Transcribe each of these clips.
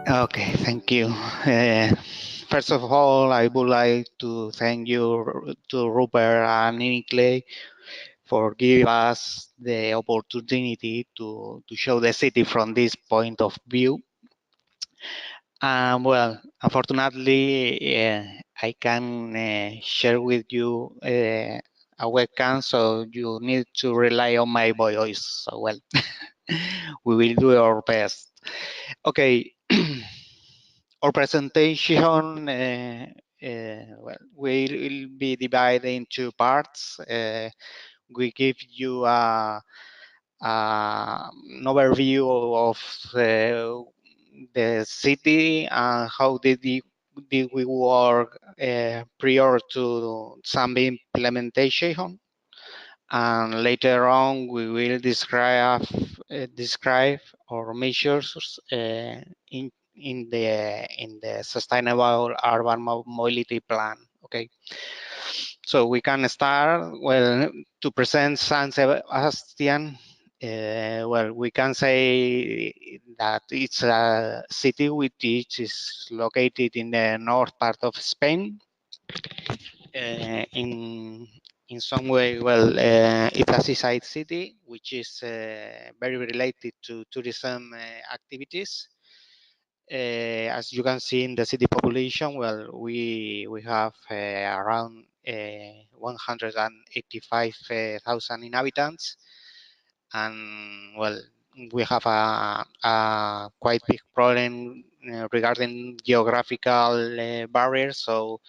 Okay, thank you. First of all, I would like to thank you to Rupert and Clay for giving us the opportunity to show the city from this point of view. Well, unfortunately, I can share with you a webcam, so you need to rely on my voice. So, well, we will do our best. Okay, our presentation well, will be divided in two parts. We give you an overview of the city and how did we work prior to some implementation. And later on, we will describe our measures in the sustainable urban mobility plan. Okay, so we can start. Well, to present San Sebastian. Well, we can say that it's a city which is located in the north part of Spain. In some way, well, it's a seaside city, which is very related to tourism activities. As you can see in the city population, well, we have around 185,000 inhabitants, and well, we have a quite big problem regarding geographical barriers. So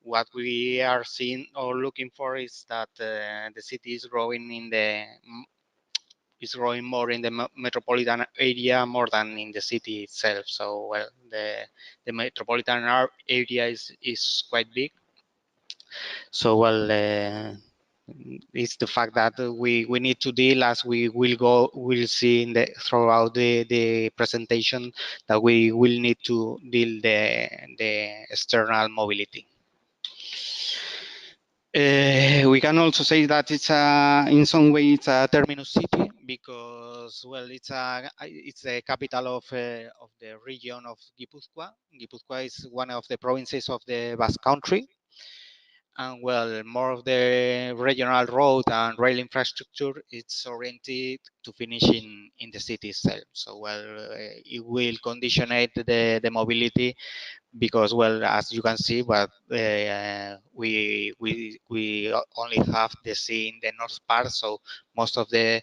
what we are seeing or looking for is that the city is growing more in the metropolitan area more than in the city itself. So well, the metropolitan area is quite big. So well, it's the fact that we need to deal, as we'll see in throughout the presentation, that we will need to deal the external mobility. We can also say that in some way, it's a terminus city because, well, it's the capital of the region of Gipuzkoa. Gipuzkoa is one of the provinces of the Basque Country, and well, more of the regional road and rail infrastructure it's oriented to finish in the city itself. So well, it will conditionate the mobility because, well, as you can see, but we only have the sea in the north part, so most of the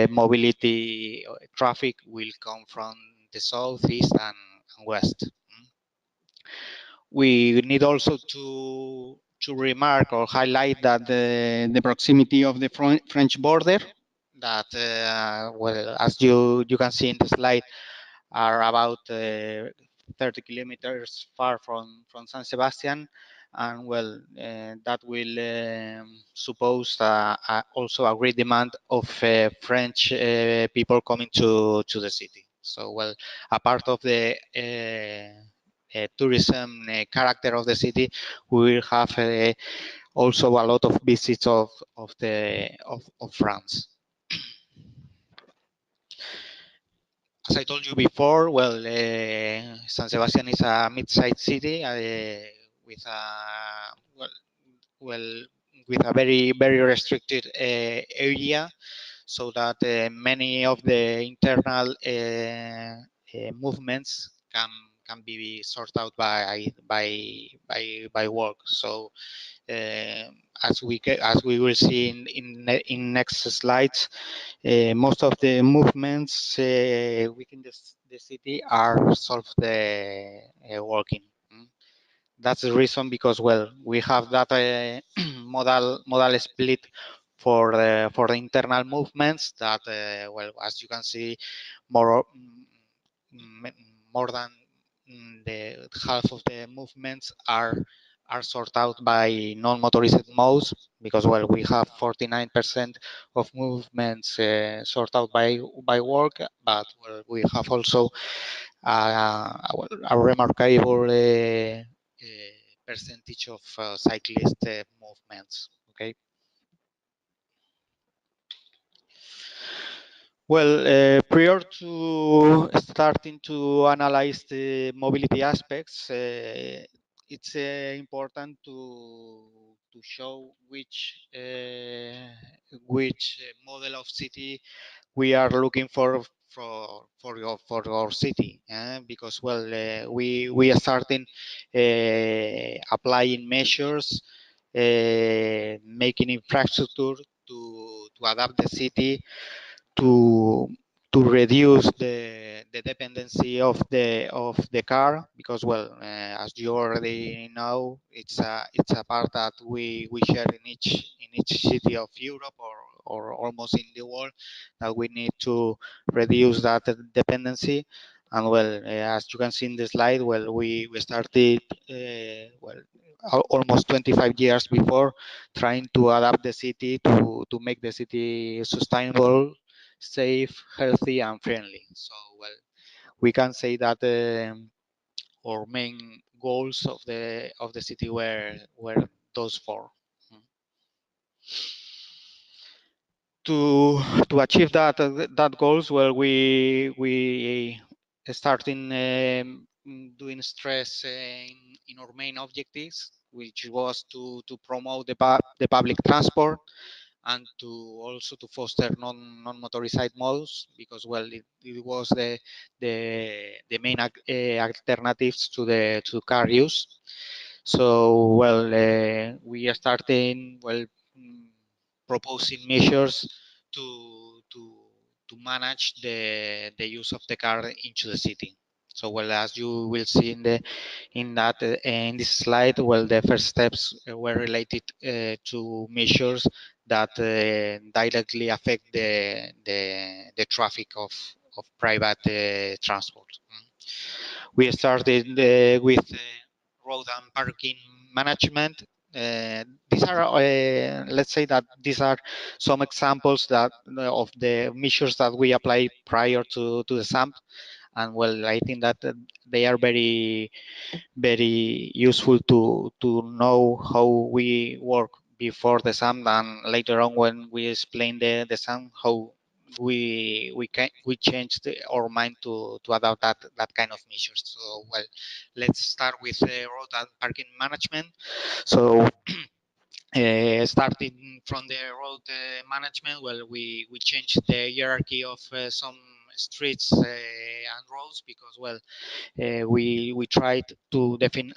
mobility traffic will come from the south, east, and west. We need also to remark or highlight that the proximity of the French border, that well, as you can see in the slide, are about 30 kilometers far from San Sebastian, and well, that will suppose also a great demand of French people coming to the city. So well, a part of the tourism character of the city, we will have also a lot of visits of France. As I told you before, well, San Sebastian is a mid-sized city with a well, with a very restricted area, so that many of the internal movements can be sorted out by work. So as we will see in next slides, most of the movements within the city are solved working. That's the reason, because well, we have that modal split for the internal movements that well, as you can see, more than the half of the movements are sorted out by non-motorized modes, because well, we have 49% of movements sorted out by work, but well, we have also a remarkable percentage of cyclist movements. Okay. Well, prior to starting to analyze the mobility aspects, it's important to show which model of city we are looking for our city, because well, we are starting applying measures, making infrastructure to adapt the city to to reduce the dependency of the car, because well, as you already know, it's a part that we share in each city of Europe, or almost in the world, that we need to reduce that dependency. And well, as you can see in the slide, well, we started well, almost 25 years before, trying to adapt the city to make the city sustainable, safe, healthy, and friendly. So, well, we can say that our main goals of the city were those four. To achieve that goals, well, we starting doing stress in our main objectives, which was to promote the public transport, and to also to foster non-motorized modes, because well, it was the main alternatives to car use. So well, we are starting, well, mm, proposing measures to to manage the use of the car into the city. So well, as you will see in this slide, well, the first steps were related to measures that directly affect the traffic of private transport. We started with road and parking management. These are, let's say that these are some examples that of the measures that we apply prior to the SUMP. And well, I think that they are very useful to know how we work before the SUMP, and later on when we explain the SUMP, how we changed our mind to adopt that kind of measures. So well, let's start with road and parking management. So starting from the road management, well, we changed the hierarchy of some streets and roads, because well, we tried to define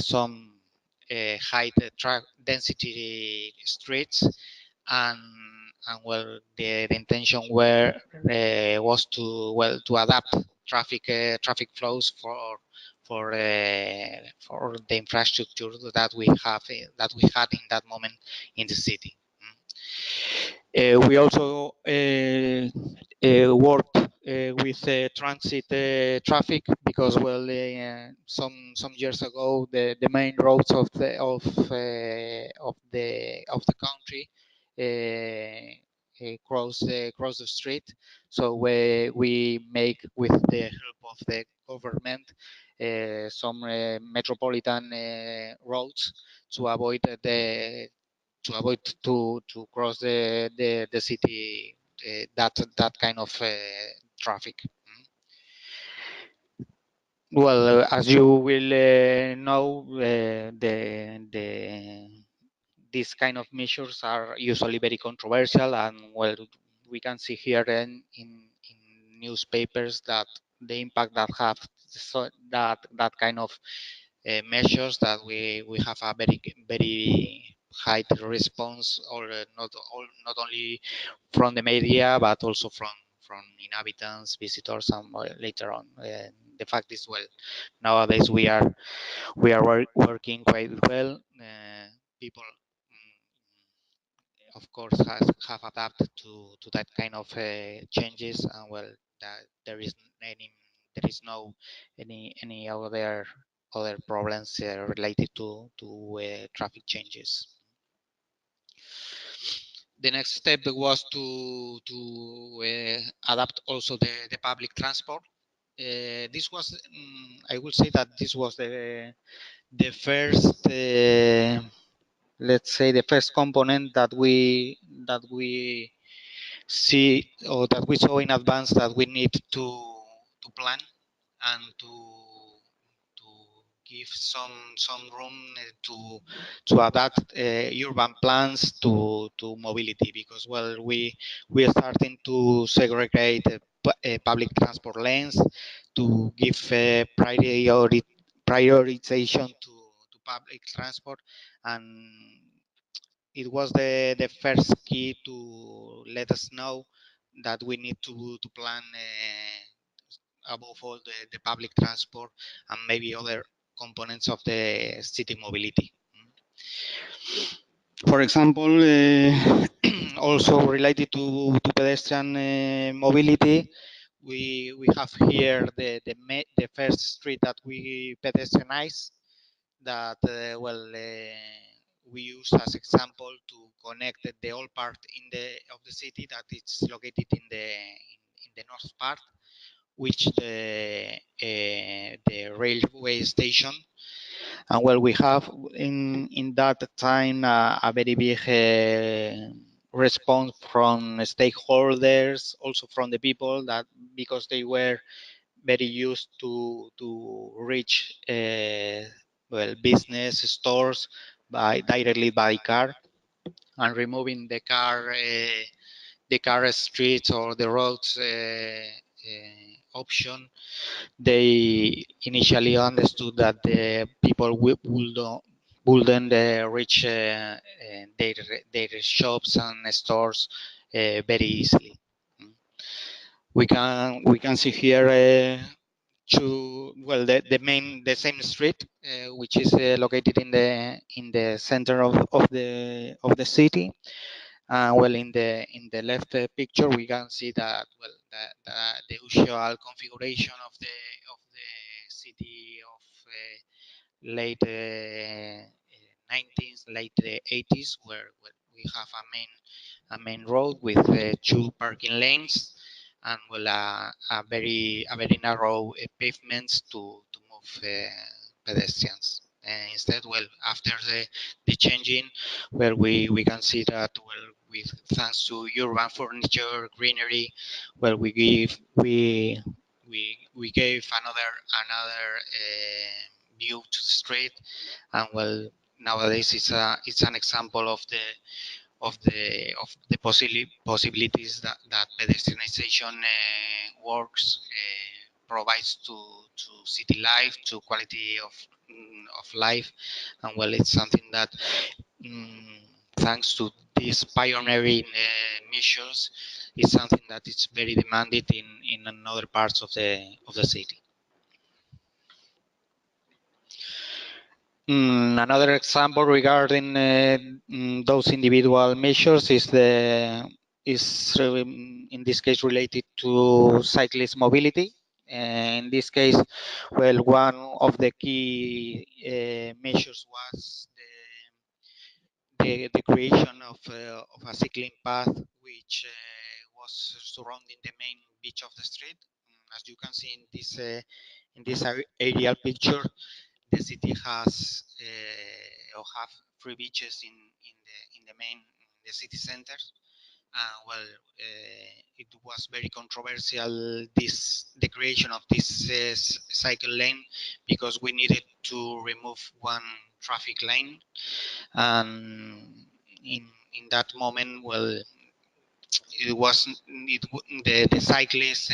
some high track density streets, and well, the intention was to adapt traffic flows for the infrastructure that we had in that moment in the city. We also worked with transit traffic, because well, some years ago, the main roads of the country cross the street. So we make, with the help of the government, some metropolitan roads to avoid to cross the city, that kind of traffic. Well, as you will know, these kind of measures are usually very controversial, and well, we can see here in newspapers that the impact that have that kind of measures, that we have a very high response, or not only from the media, but also from inhabitants, visitors, and later on. The fact is, well, nowadays we are working quite well. People, of course, have adapted to that kind of changes, and well, that there is no any other problems related to traffic changes. The next step was to adapt also the public transport. This was, I will say that this was the first, let's say, the first component that we see, or that we saw in advance, that we need to plan and to give some room to adapt urban plans to mobility, because well, we are starting to segregate public transport lanes, to give prioritization to public transport, and it was the first key to let us know that we need to plan above all the public transport and maybe other components of the city mobility. For example, also related to pedestrian mobility, we have here the first street that we pedestrianize, that we use as example to connect the old part of the city that it's located in the north part, which the railway station. And well, we have in that time a very big response from stakeholders, also from the people, that because they were very used to reach business stores directly by car, and removing the car streets or the roads option. They initially understood that the people wouldn't reach their shops and stores very easily. We can see here the same street, which is located in the center of the city. In the left picture, we can see that the usual configuration of the city of late 90s, late 80s, where we have a main road with two parking lanes, and a very narrow pavements to move pedestrians. Instead, after the changing, we can see that with thanks to urban furniture, greenery, we gave another view to the street, and nowadays it's an example of the possibilities that pedestrianization works provides to city life, to quality of life. And it's something that, thanks to these pioneering measures, is something that is very demanded in other parts of the city. Another example regarding those individual measures is in this case related to cyclist mobility. In this case, one of the key measures was the creation of a cycling path, which was surrounding the main beach of the street. As you can see in this aerial picture, the city has or have 3 beaches in the city center. It was very controversial, the creation of this cycle lane, because we needed to remove one traffic lane, and in that moment, it wasn't the cyclist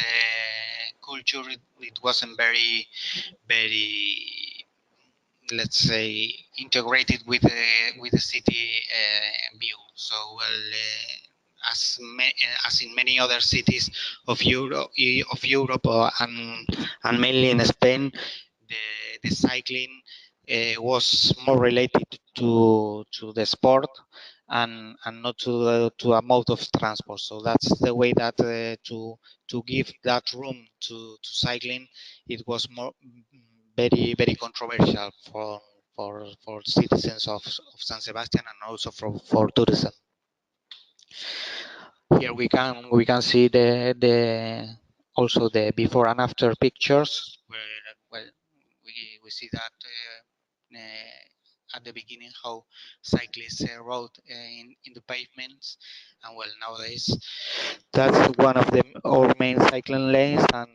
culture. It wasn't very, let's say, integrated with the city view. So as in many other cities of Europe, and mainly in Spain, the cycling was more related to the sport, and not to a mode of transport. So that's the way that to give that room to cycling, it was very controversial for citizens of San Sebastian, and also for tourism. Here we can see also the before and after pictures, where we see that at the beginning how cyclists rode in the pavements, and well, nowadays that's one of the our main cycling lanes. And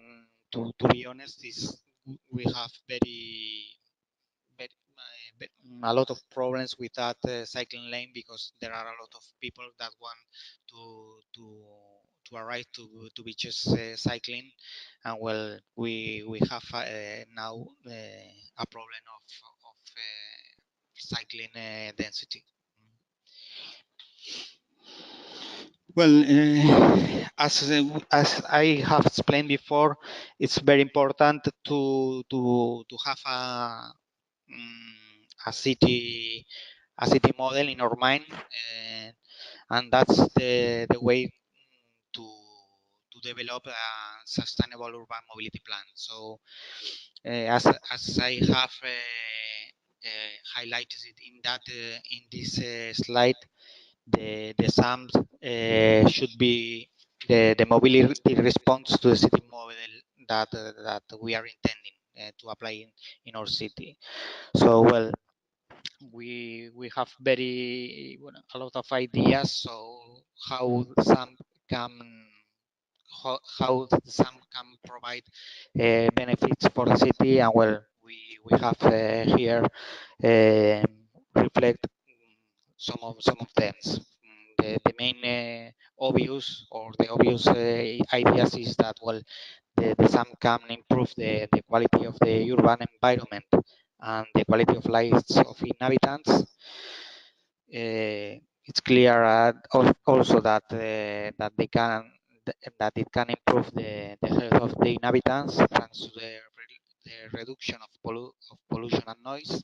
to be honest, is we have a lot of problems with that cycling lane, because there are a lot of people that want to to to arrive to be just cycling, and well, we have now a problem of cycling density. Well, as I have explained before, it's very important to have a city model in our mind, and that's the way to develop a sustainable urban mobility plan. So, as I have highlighted it in this slide, the SUMPs should be the mobility response to the city model that we are intending to apply in our city. So, well, we have a lot of ideas. So how some can how some can provide benefits for the city, and well, we have here reflect some of them. The main obvious ideas is that, well, the SUM can improve the quality of the urban environment and the quality of lives of inhabitants. It's clear also that they can that it can improve the health of the inhabitants thanks to the reduction of pollution and noise.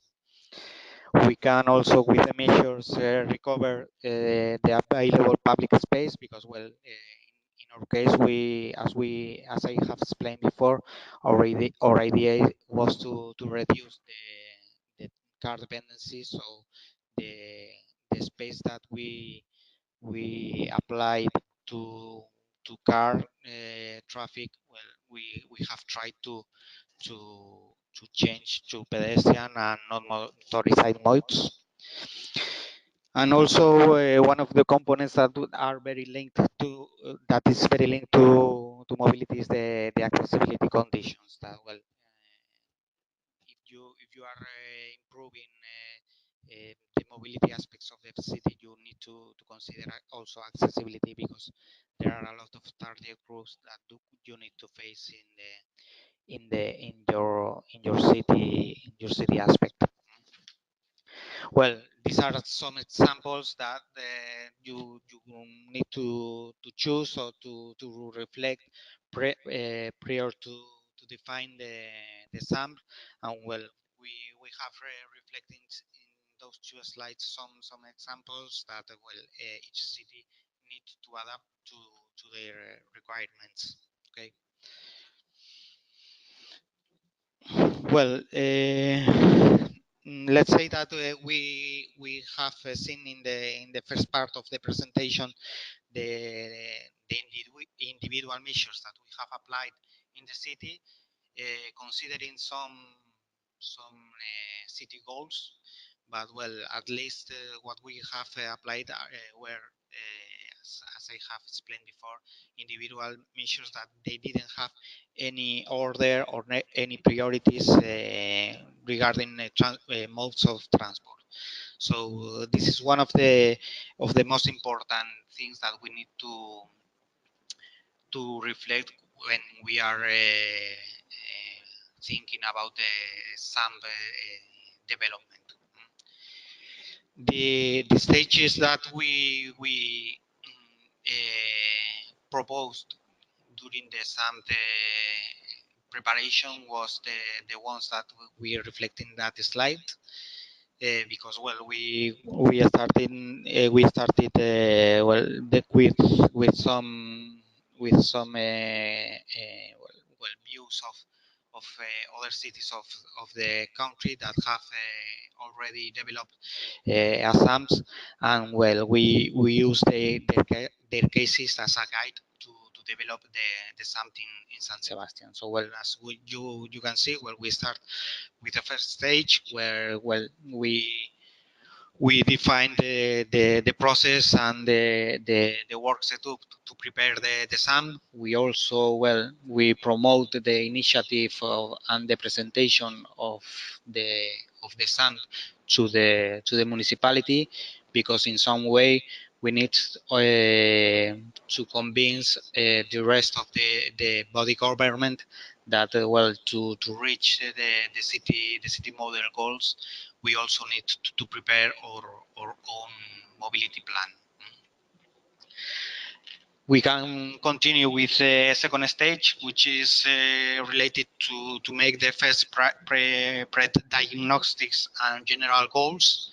We can also, with the measures, recover the available public space, because, well, in our case, as I have explained before, our idea was to reduce the car dependency. So the the space that we applied to car traffic, well, we have tried to change to pedestrian and non-motorized modes. And also, one of the components that are very linked to that is very linked to mobility is the accessibility conditions. That, well, if you are improving the mobility aspects of the city, you need to consider also accessibility, because there are a lot of target groups that you need to face in your city aspect. Well, these are some examples that you need to choose or to reflect prior to define the SUMP. And, well, we have reflected in those two slides some examples that, well, each city needs to adapt to their requirements. Okay. Well, let's say that we have seen in the first part of the presentation the individual measures that we have applied in the city, considering some city goals. But, well, at least what we have applied were, as I have explained before, individual measures that they didn't have any order or any priorities regarding modes of transport. So this is one of the most important things that we need to reflect when we are thinking about the SUMP development. The stages that we proposed during the SUMP preparation was the ones that we reflect in that slide. Because, well, we started well, with some views of other cities of the country that have already developed SUMPs, and, well, we use their cases as a guide to develop the SUMP in San Sebastian. So, well, as you can see, well, we start with the first stage where, well, we we define the process and the work setup to prepare the SUMP. We also, well, we promote the initiative and the presentation of the SUMP to the municipality, because in some way we need to convince the rest of the body government that well, to reach the city model goals, we also need to prepare our own mobility plan. We can continue with the second stage, which is related to make the first pre-diagnostics and general goals.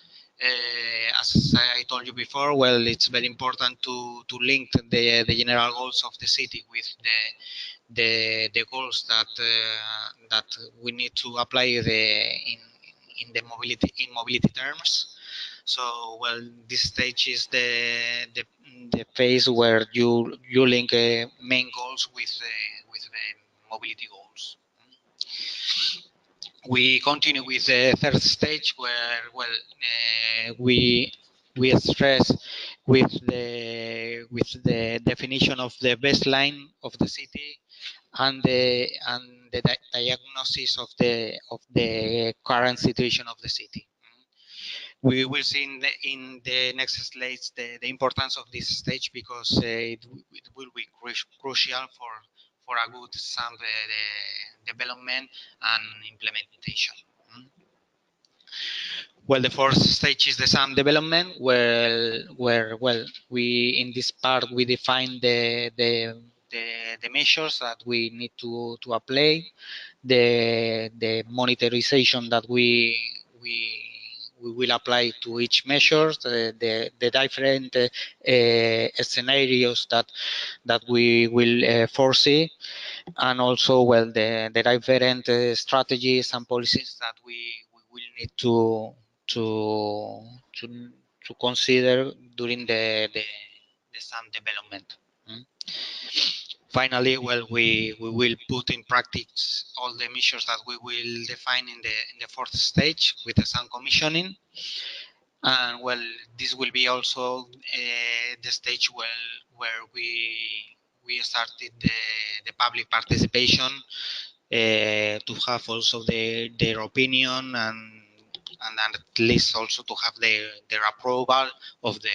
As I told you before, well, it's very important to link the general goals of the city with the goals that we need to apply in the mobility terms. So, well, this stage is the phase where you link main goals with the mobility goals. We continue with the third stage, where well, we stress with the definition of the baseline of the city and the diagnosis of the current situation of the city. We will see in the next slides the importance of this stage, because it will be crucial for a good SUMP development and implementation. Well, the fourth stage is the SUMP development, where well, we in this part we define the measures that we need to apply, the monitorization that we will apply to each measure, the different scenarios that we will foresee, and also, well, the different strategies and policies that we will need to to to consider during the SUMP development. Finally, well, we will put in practice all the measures that we will define in the fourth stage with the SUMP commissioning. And well, this will be also the stage where we started the public participation, to have also their opinion, and at least also to have their approval of the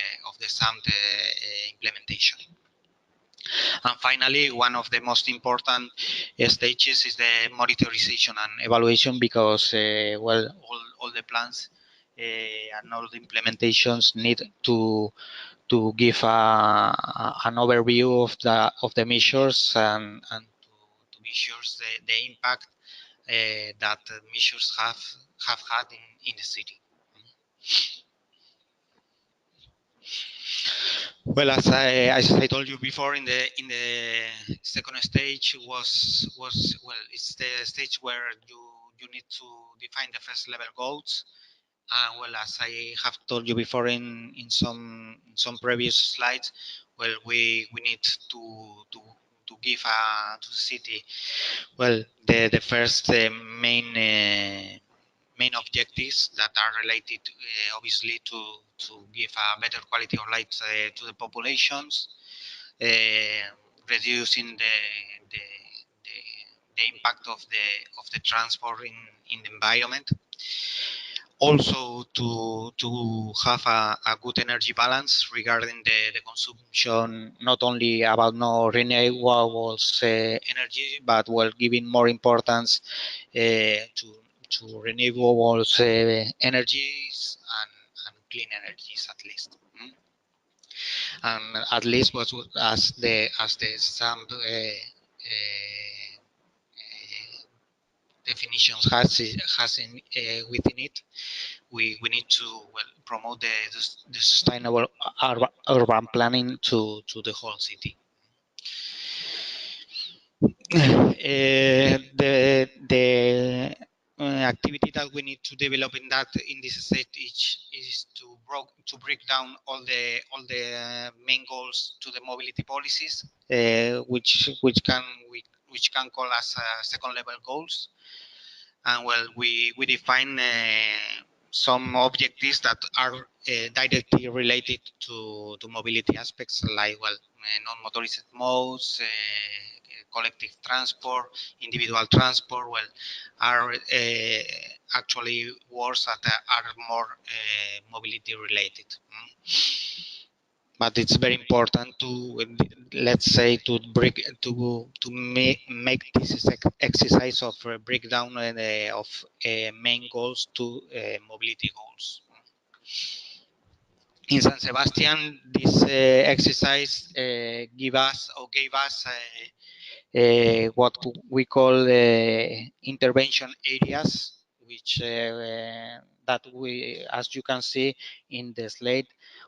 SUMP implementation. And finally, one of the most important stages is the monitorization and evaluation, because well, all the plans and all the implementations need to give an overview of the measures, and to be sure the impact that measures have had in the city. Well, as I told you before, in the second stage was well, it's the stage where you need to define the first level goals. And well, as I have told you before in some previous slides, well, we need to give to the city, well, the first main objectives that are related, obviously, to give a better quality of life to the populations, reducing the impact of the transport in the environment. Also, to have a good energy balance regarding the consumption, not only about no renewables energy, but well, giving more importance to renewables energies and clean energies, at least. And at least what as the SUMP definitions has within it, we need to, well, promote the sustainable urban planning to the whole city. The activity that we need to develop in this stage is to break down all the main goals to the mobility policies, which can call as second level goals. And well, we define some objectives that are directly related to mobility aspects, like non-motorized modes, collective transport, individual transport. Well, are actually words that are more mobility related. But it's very important to, let's say, to make this exercise of breakdown of main goals to mobility goals. In San Sebastian, this exercise gave us what we call intervention areas, which that we, as you can see in the slide,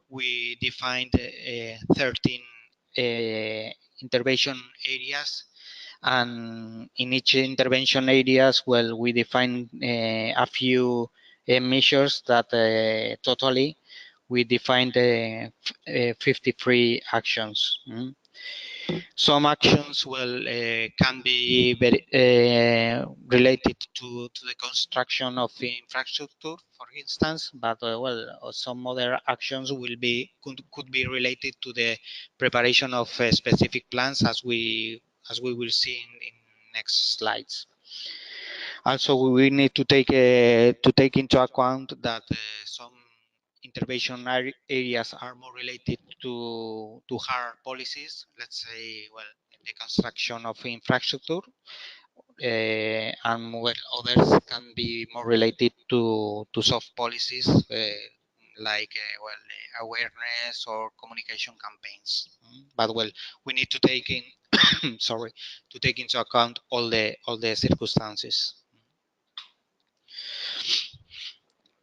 we defined 13 intervention areas, and in each intervention areas, well, we define a few measures that totally we defined 53 actions. Some actions can be very related to the construction of infrastructure, for instance, but some other actions could be related to the preparation of specific plans, as we will see in next slides. Also, we need to take into account that some intervention areas are more related to hard policies, let's say, the construction of infrastructure, and others can be more related to soft policies, like awareness or communication campaigns. But we need to take in sorry, to take into account all the circumstances.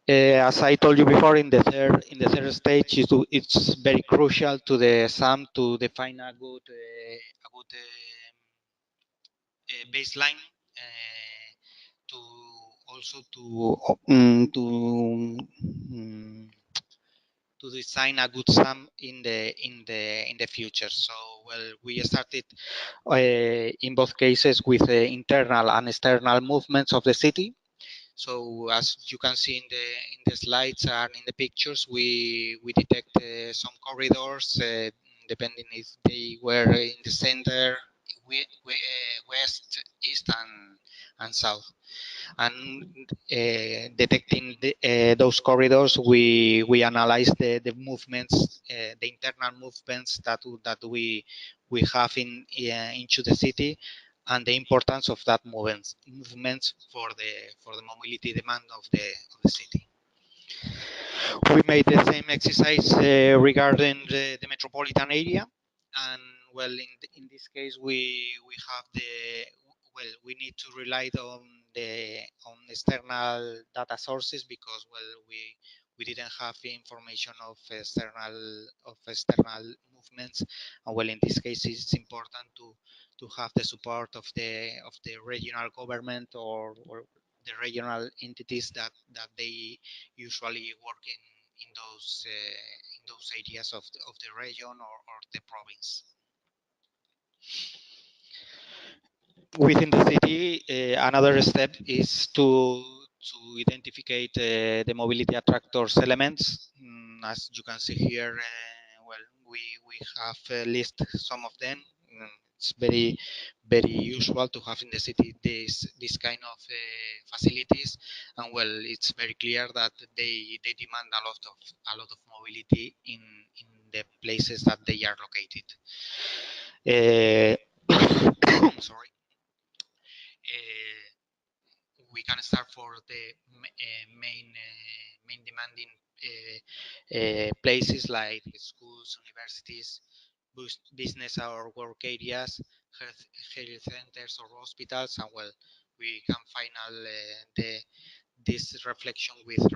As I told you before, in the third stage, it's very crucial to the SUMP to define a good baseline, to also to design a good SUMP in the future. So we started in both cases with internal and external movements of the city. So as you can see in the slides and in the pictures, we detect some corridors, depending if they were in the center, west, east, and south. And detecting those corridors, we analyze the movements, the internal movements that we have into the city, and the importance of that movements for the mobility demand of the city. We made the same exercise regarding the metropolitan area, and in this case we have we need to rely on external data sources, because we didn't have information of external movements, and in this case it's important to have the support of the regional government, or the regional entities that they usually work in those areas of the region or the province. Within the city, another step is to identify the mobility attractors elements. As you can see here, we have listed some of them. It's very usual to have in the city this kind of facilities, and it's very clear that they demand a lot of mobility in the places that they are located. Sorry. We can start for the main demanding places like schools, universities, business or work areas, health centers or hospitals, and we can final this reflection with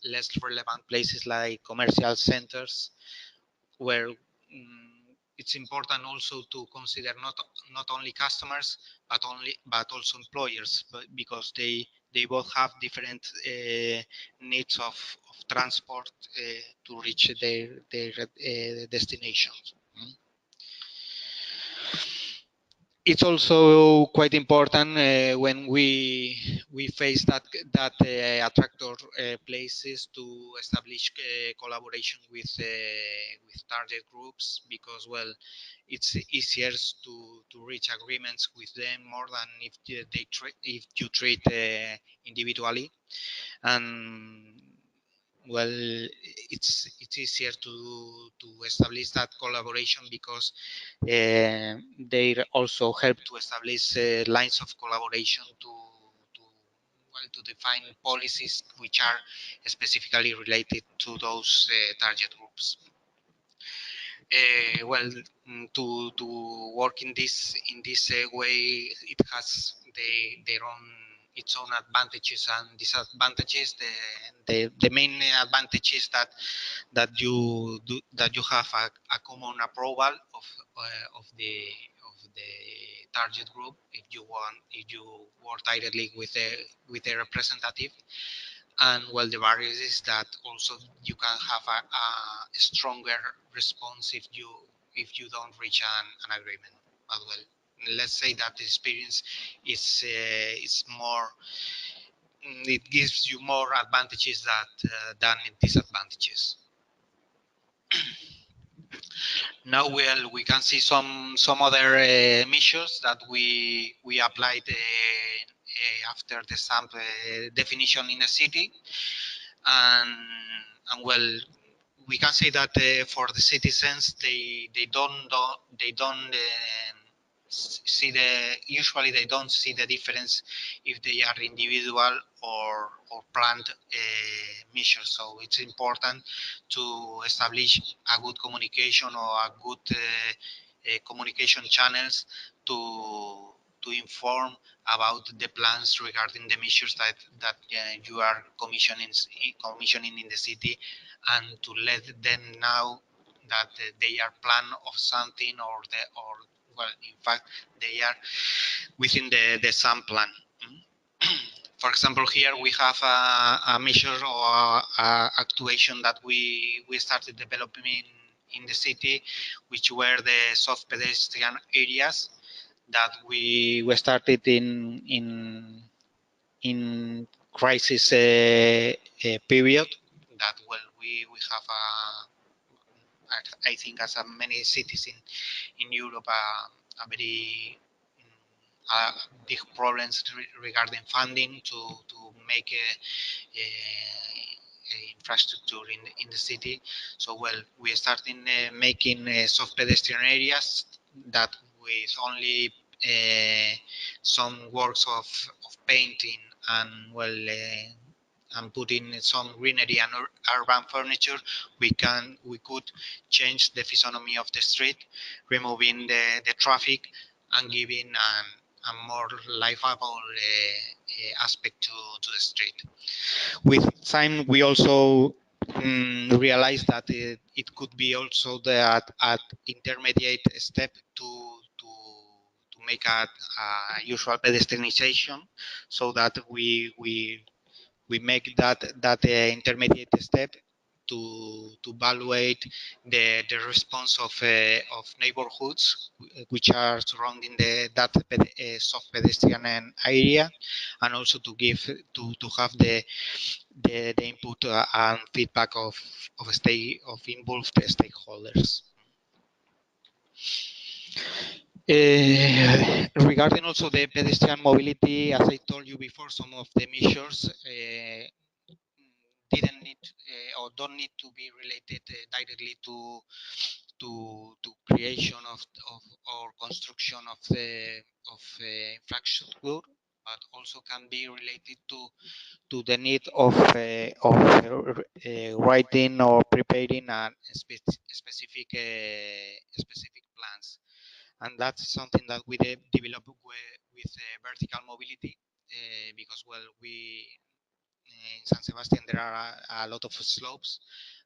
less relevant places like commercial centers, where it's important also to consider not only customers but also employers, because they both have different needs of transport to reach their destinations. it's also quite important when we face that attractor places to establish collaboration with target groups, because well, it's easier to reach agreements with them more than if if you treat individually. And well, it's easier to establish that collaboration, because they also help to establish lines of collaboration to to define policies which are specifically related to those target groups. Well, to work in this way, it has their own its own advantages and disadvantages. The main advantage is that you have a common approval of the target group if you work directly with a representative. And well, the barrier is that also you can have a stronger response if you don't reach an agreement as well. Let's say that the experience is more, it gives you more advantages than disadvantages. Now we can see some other measures that we applied after the SUMP definition in a city. And well, we can say that for the citizens, they don't see usually they don't see the difference if they are individual or planned measures. So it's important to establish a good communication or a good communication channels to inform about the plans regarding the measures that you are commissioning in the city, and to let them know that they are plan of something, or well, in fact, they are within the SUMP plan. For example, here we have a measure or actuation that we started developing in the city, which were the soft pedestrian areas that we started in crisis period. That well, we have I think as many cities in Europe a very big problems regarding funding to make a infrastructure in the city. So well, we started making soft pedestrian areas that with only some works of painting and well and putting some greenery and urban furniture, we could change the physiognomy of the street, removing the traffic and giving a more livable aspect to the street. With time, we also realized that it could be also at intermediate step to make a usual pedestrianization, so that we make that intermediate step to evaluate the response of neighborhoods which are surrounding that soft pedestrian area, and also to give to have the input and feedback of involved stakeholders. Regarding also the pedestrian mobility, as I told you before, some of the measures didn't need or don't need to be related directly to creation of or construction of infrastructure, but also can be related to the need of writing or preparing a specific plans. And that's something that we develop with vertical mobility, because well, in San Sebastian there are a lot of slopes,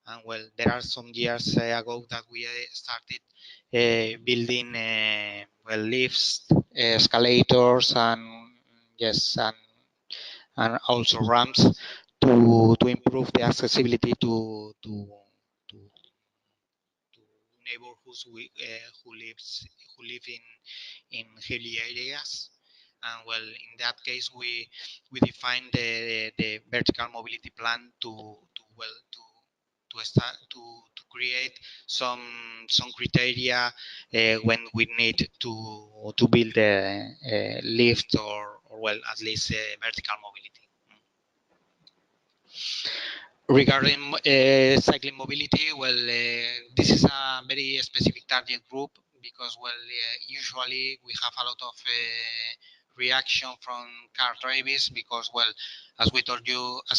and well, there are some years ago that we started building well, lifts, escalators, and yes, and also ramps to improve the accessibility to neighborhoods who live in hilly areas. And well, in that case, we define the vertical mobility plan to create some criteria when we need to build a lift or well, at least vertical mobility. Regarding cycling mobility, well, this is a very specific target group because, well, usually we have a lot of reaction from car drivers because, well, as I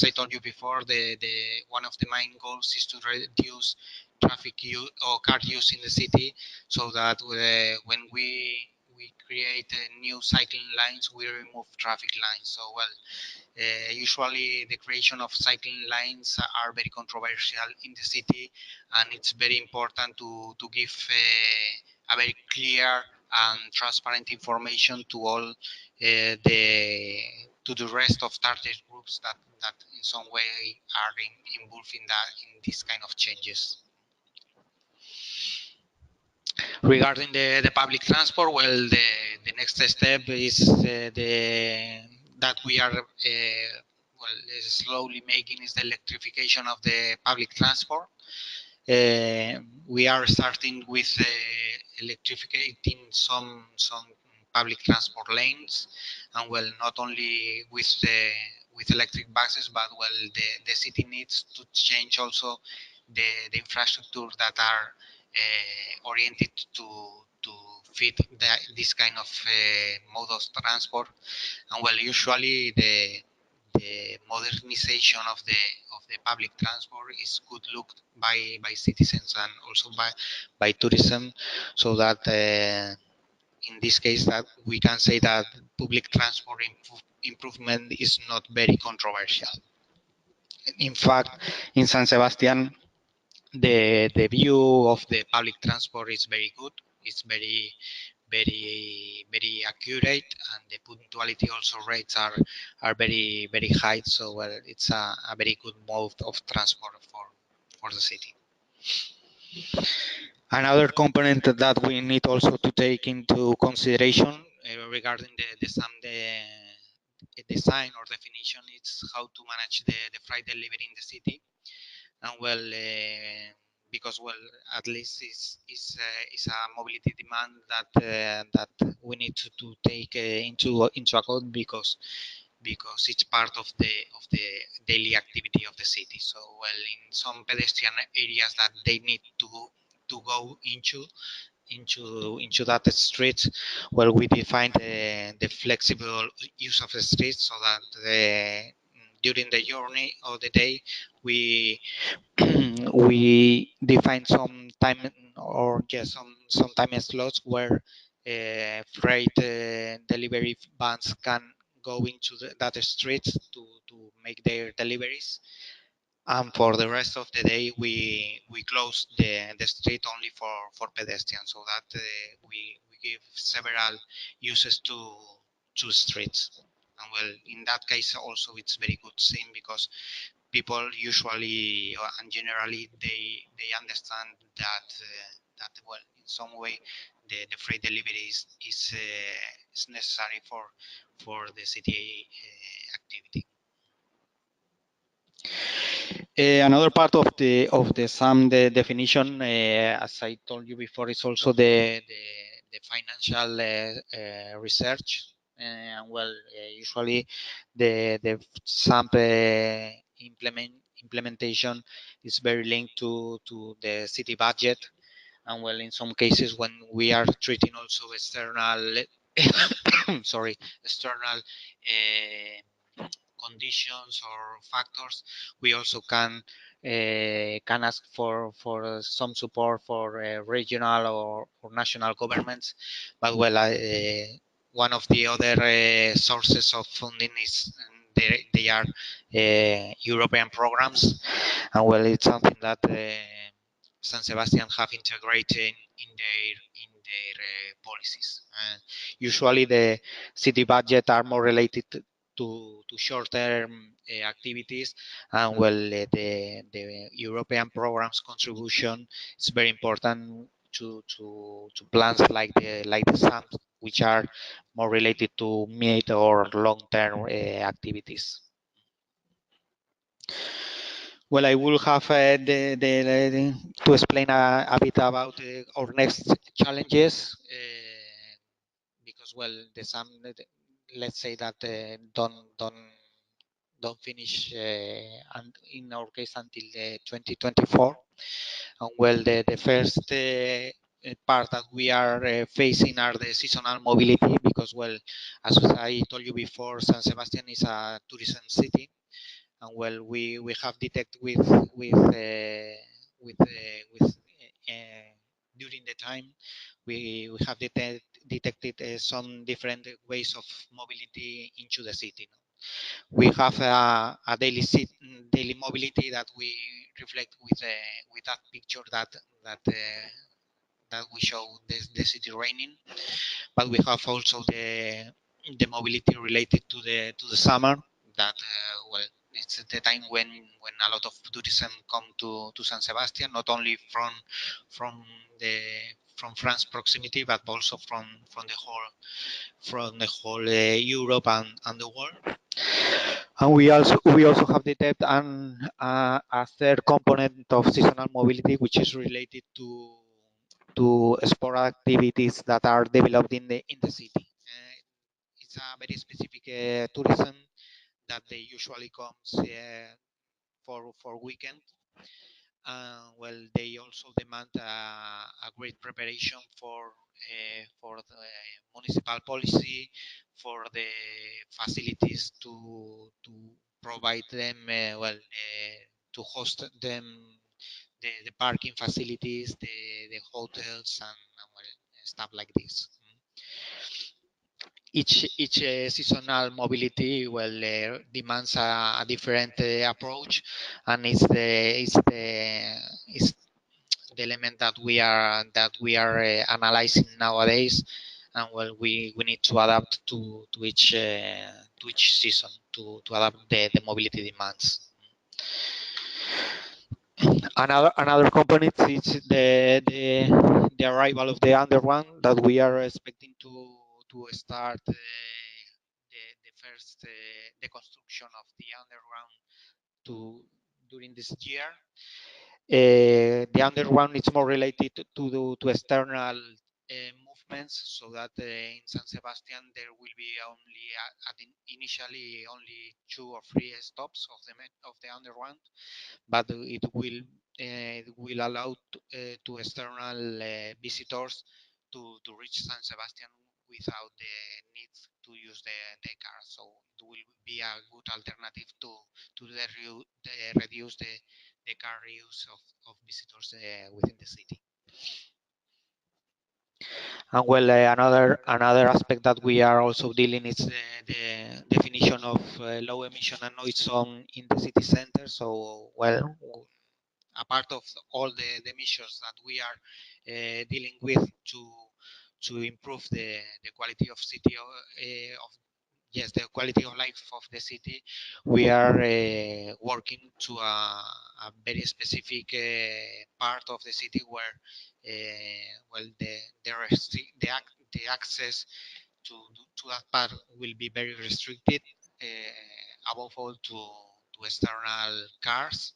told you before, the one of the main goals is to reduce traffic use or car use in the city, so that when we create new cycling lines, we remove traffic lines. So, well, usually the creation of cycling lines are very controversial in the city, and it's very important to give a very clear and transparent information to all the rest of target groups that in some way are involved in this kind of changes. Regarding the public transport, well, the next step is that we are well, slowly making is the electrification of the public transport. We are starting with electrifying some public transport lanes, and well, not only with electric buses, but well, the city needs to change also the infrastructure that are oriented to fit this kind of mode of transport. And well, usually the modernization of the public transport is good looked by citizens and also by tourism, so that in this case that we can say that public transport improvement is not very controversial. In fact, in San Sebastian, the view of the public transport is very good. It's very accurate, and the punctuality also rates are very high. So well, it's a very good mode of transport for the city. Another component that we need also to take into consideration regarding the SUMP design or definition is how to manage the freight delivery in the city. And well, because well, at least is a mobility demand that we need to take into account because it's part of the daily activity of the city. So well, in some pedestrian areas that they need to go into that street, well, we define the flexible use of the street so that during the journey or the day we we define some time or just some time slots where freight delivery vans can go into that street to make their deliveries, and for the rest of the day we close the street only for pedestrians, so that we give several uses to streets. And well, in that case also it's very good thing because people usually and generally they understand that that well, in some way the freight delivery is necessary for the city activity. Another part of the SUMP definition, as I told you before, is also the financial research. And well, usually the SUMP implementation is very linked to the city budget. And well, in some cases when we are treating also external sorry, external conditions or factors, we also can ask for some support for regional or national governments. But well, one of the other sources of funding is they are European programs, and well, it's something that San Sebastian have integrated in their policies. Usually, the city budget are more related to short-term activities, and well, the European programs contribution is very important to plans like the SUMPs, which are more related to mid or long-term activities. Well, I will have to explain a bit about our next challenges because, well, the SUMP, let's say that don't finish and in our case until 2024. And well, the first part that we are facing are the seasonal mobility because, well, as I told you before, San Sebastian is a tourism city, and well, we have detected during the time we have detected some different ways of mobility into the city. We have a daily mobility that we reflect with that picture that we show the city raining, but we have also the mobility related to the summer that well, it's the time when a lot of tourism come to San Sebastian, not only from France proximity, but also from the whole Europe and the world. And we also have detected a third component of seasonal mobility, which is related to sport activities that are developed in the city. It's a very specific tourism that they usually comes for weekend. Well, they also demand a great preparation for the municipal policy, for the facilities to provide them to host them the parking facilities, the hotels, and well, stuff like this. Each seasonal mobility demands a different approach, and it's the element that we are analyzing nowadays, and well, we need to adapt to each season to adapt the mobility demands. Another component is the arrival of the underground that we are expecting to start the first the construction of the underground during this year. The underground is more related to external movements, so that in San Sebastian there will be only initially only 2 or 3 stops of the underground, but it will allow to external visitors to reach San Sebastian without the need to use the car. So it will be a good alternative to reduce the car use of visitors within the city. And well, another aspect that we are also dealing is the definition of low emission and noise zone in the city center. So well, a part of all the measures that we are dealing with to improve the quality of city of yes, the quality of life of the city, we are working to a very specific part of the city where well the access to that part will be very restricted, above all to external cars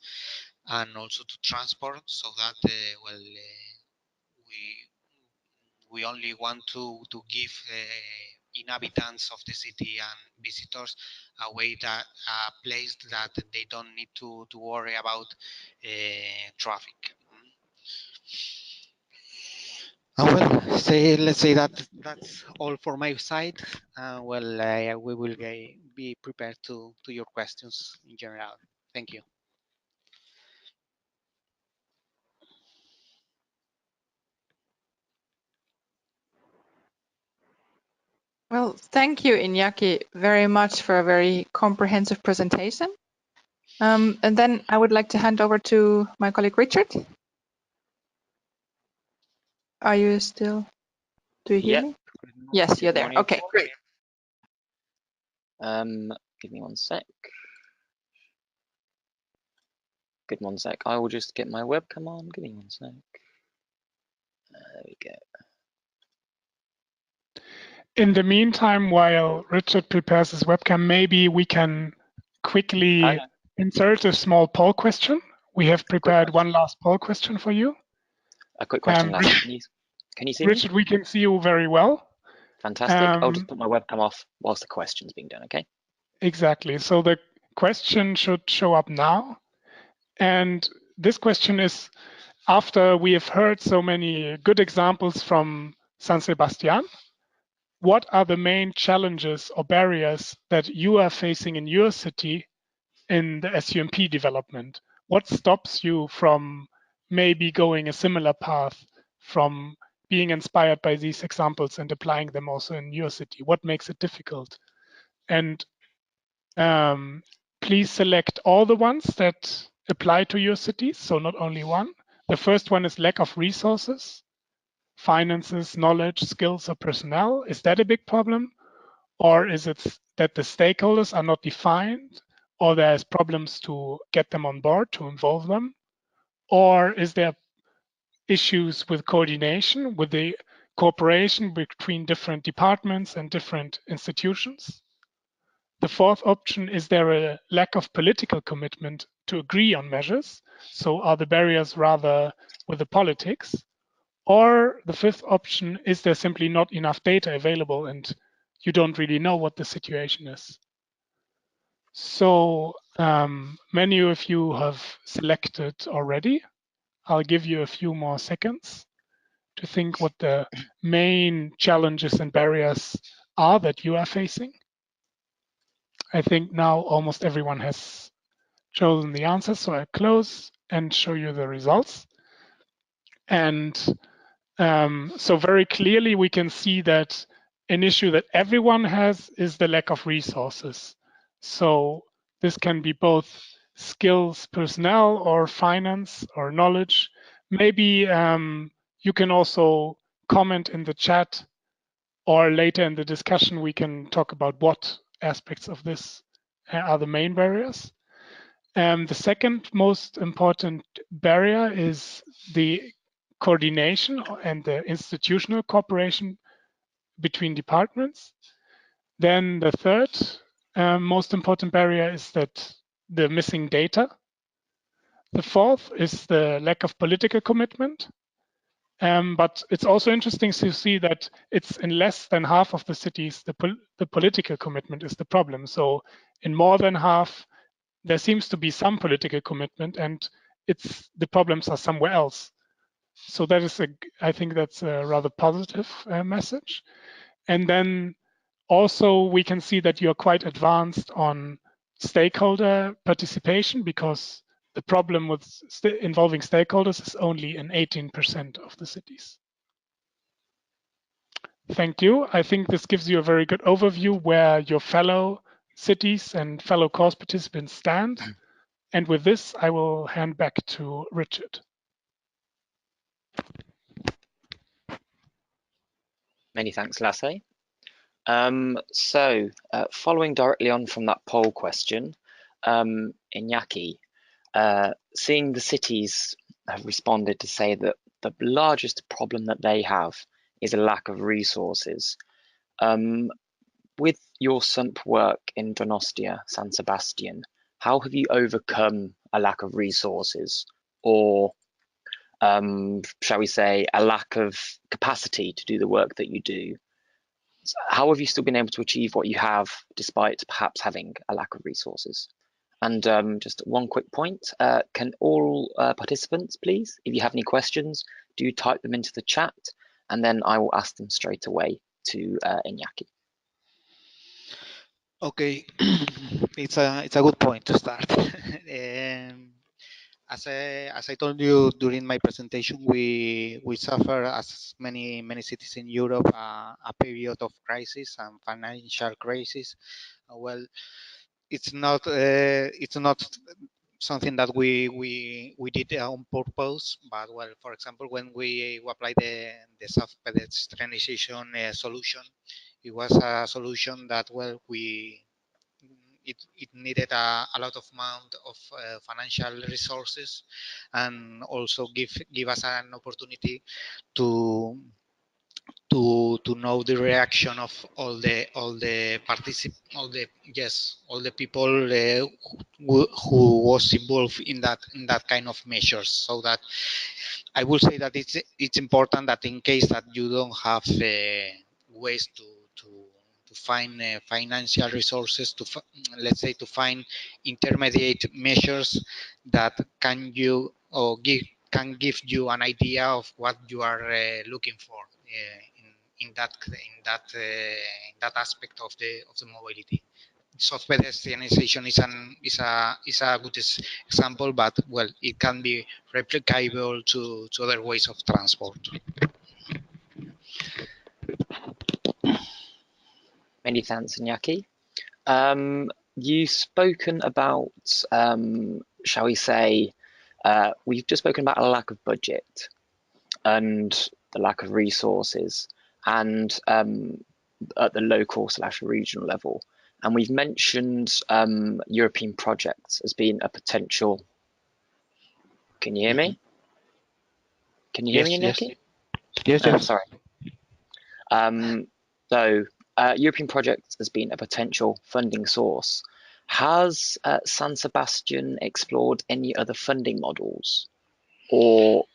and also to transport, so that well we only want to give inhabitants of the city and visitors a place that they don't need to worry about traffic. Well, let's say that that's all for my side. Well, we will be prepared to your questions in general. Thank you. Well, thank you, Iñaki, very much for a very comprehensive presentation. And then I would like to hand over to my colleague Richard. Are you still? Do you hear me? Yes, you're there. Okay, great. Give me one sec. Give me one sec. I will just get my webcam on. Give me one sec. go. In the meantime, while Richard prepares his webcam, maybe we can quickly insert a small poll question. We have prepared one last poll question for you. A quick question, Lasse. Can you see me? Richard, we can see you very well. Fantastic. I'll just put my webcam off whilst the question's being done, okay? Exactly. So the question should show up now. And this question is, after we have heard so many good examples from San Sebastian, what are the main challenges or barriers that you are facing in your city in the SUMP development? What stops you from maybe going a similar path, from being inspired by these examples and applying them also in your city? What makes it difficult? And please select all the ones that apply to your cities, so not only one. The first one is lack of resources, finances, knowledge, skills, or personnel. Is that a big problem? Or is it that the stakeholders are not defined, or there's problems to get them on board, to involve them? Or is there issues with coordination, with the cooperation between different departments and different institutions? The fourth option, is there a lack of political commitment to agree on measures? So are the barriers rather with the politics? Or the fifth option, is there simply not enough data available and you don't really know what the situation is? So many of you have selected already. I'll give you a few more seconds to think what the main challenges and barriers are that you are facing. I think now almost everyone has chosen the answers, so I close and show you the results. And so very clearly we can see that an issue that everyone has is the lack of resources. So this can be both skills, personnel, or finance or knowledge. Maybe you can also comment in the chat, or later in the discussion we can talk about what aspects of this are the main barriers. The second most important barrier is the coordination and the institutional cooperation between departments. Then the third most important barrier is that the missing data. The fourth is the lack of political commitment. But it's also interesting to see that it's in less than half of the cities, the political commitment is the problem. So in more than half, there seems to be some political commitment, and the problems are somewhere else. So that is I think that's a rather positive message. And then also we can see that you're quite advanced on stakeholder participation, because the problem with involving stakeholders is only in 18% of the cities. Thank you. I think this gives you a very good overview where your fellow cities and fellow course participants stand. And with this, I will hand back to Richard. Many thanks, Lasse. Following directly on from that poll question, Iñaki, seeing the cities have responded to say that the largest problem that they have is a lack of resources. With your SUMP work in Donostia, San Sebastian, how have you overcome a lack of resources, or shall we say a lack of capacity to do the work that you do? How have you still been able to achieve what you have despite perhaps having a lack of resources? And just one quick point, can all participants, please, if you have any questions, do type them into the chat, and then I will ask them straight away to Iñaki. Okay, it's a good point to start. As I told you during my presentation, we suffer, as many cities in Europe, a period of crisis and financial crisis. Well, it's not something that we did on purpose, but well, for example, when we applied the soft pedestrianization solution, it was a solution that, well, it needed a lot of amount of financial resources, and also give us an opportunity to know the reaction of all the people who was involved in that kind of measures. So that I will say that it's important that in case that you don't have ways to find financial resources let's say to find intermediate measures that can can give you an idea of what you are looking for in that aspect of the mobility. Soft pedestrianization is a good example, but well, it can be replicable to other ways of transport. Many thanks, Iñaki. You've spoken about, shall we say, we've just spoken about a lack of budget and the lack of resources, and at the local/regional level. And we've mentioned European projects as being a potential. Can you hear me? Can you hear me, Iñaki? Yes. Sorry. So European projects has been a potential funding source. Has San Sebastian explored any other funding models or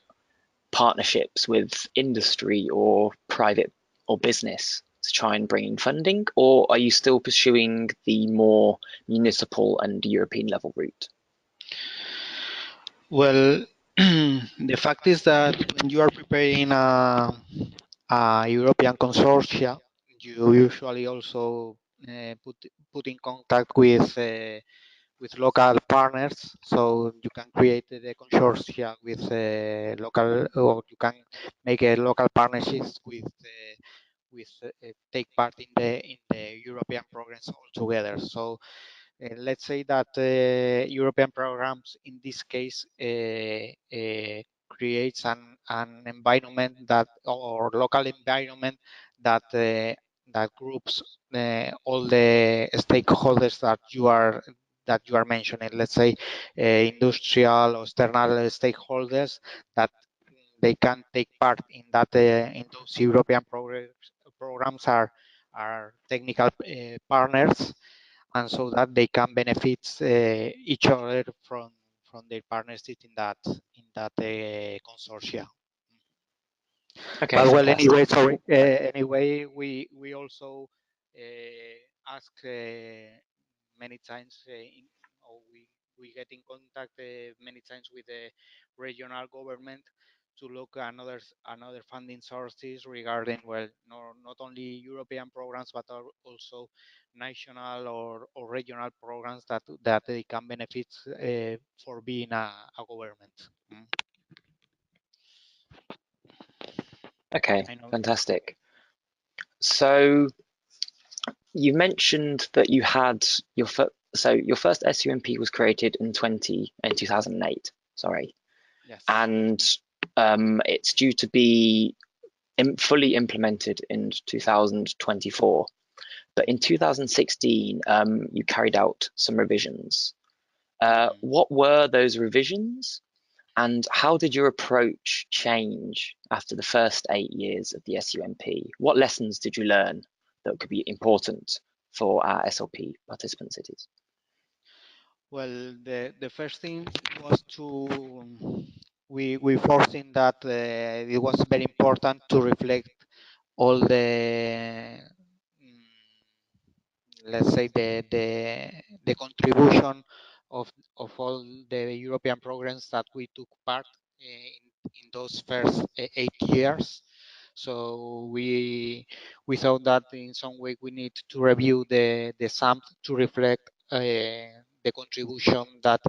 partnerships with industry or private or business to try and bring in funding, or are you still pursuing the more municipal and European level route? Well, the fact is that when you are preparing a European consortia, you usually also put in contact with local partners, so you can create the consortia with local, or you can make a local partnerships with take part in the European programs altogether. So let's say that European programs in this case creates an environment that, or local environment that that groups all the stakeholders that you are mentioning. Let's say industrial or external stakeholders that they can take part in that in those European programs are technical partners, and so that they can benefit each other from their partnership in that consortia. Okay, but well, fantastic. anyway, sorry. Anyway, we also ask many times, or we get in contact many times with the regional government to look at another funding sources regarding, well, not only European programs but also national or regional programs that they can benefit for being a government. Okay, fantastic. So you mentioned that you had your first SUMP was created in 2008. Sorry. Yes. And it's due to be fully implemented in 2024. But in 2016, you carried out some revisions. What were those revisions, and how did your approach change after the first 8 years of the SUMP? What lessons did you learn that could be important for our SLP participant cities? Well, the first thing was we foreseen that it was very important to reflect all the let's say the contribution of all the European programs that we took part in those first 8 years. So we thought that in some way we need to review the SUMP to reflect the contribution that